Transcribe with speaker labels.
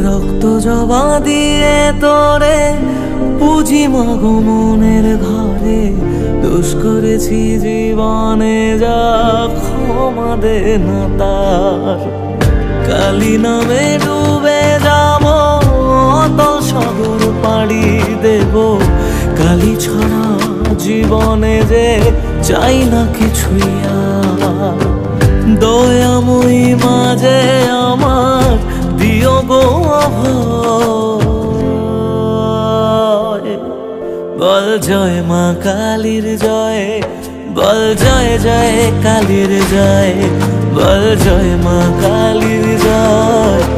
Speaker 1: রক্ত জবা দিয়ে তোরে পুজি মাগো মনের ঘরে, দোষ করেছি জীবনে যা ক্ষমা দে না তার। কালী নামে ডুবে যাব অতল সাগর পাড়ি দেব, কালী ছাড়া জীবনে যে চাই না কিছুই আর। দয়াময়ী মাঝে আমার দিও গো অভয়, বল জয় মা কালীর জয়, বল জয় জয় কালীর জয়, বল জয় মা কালীর জয়।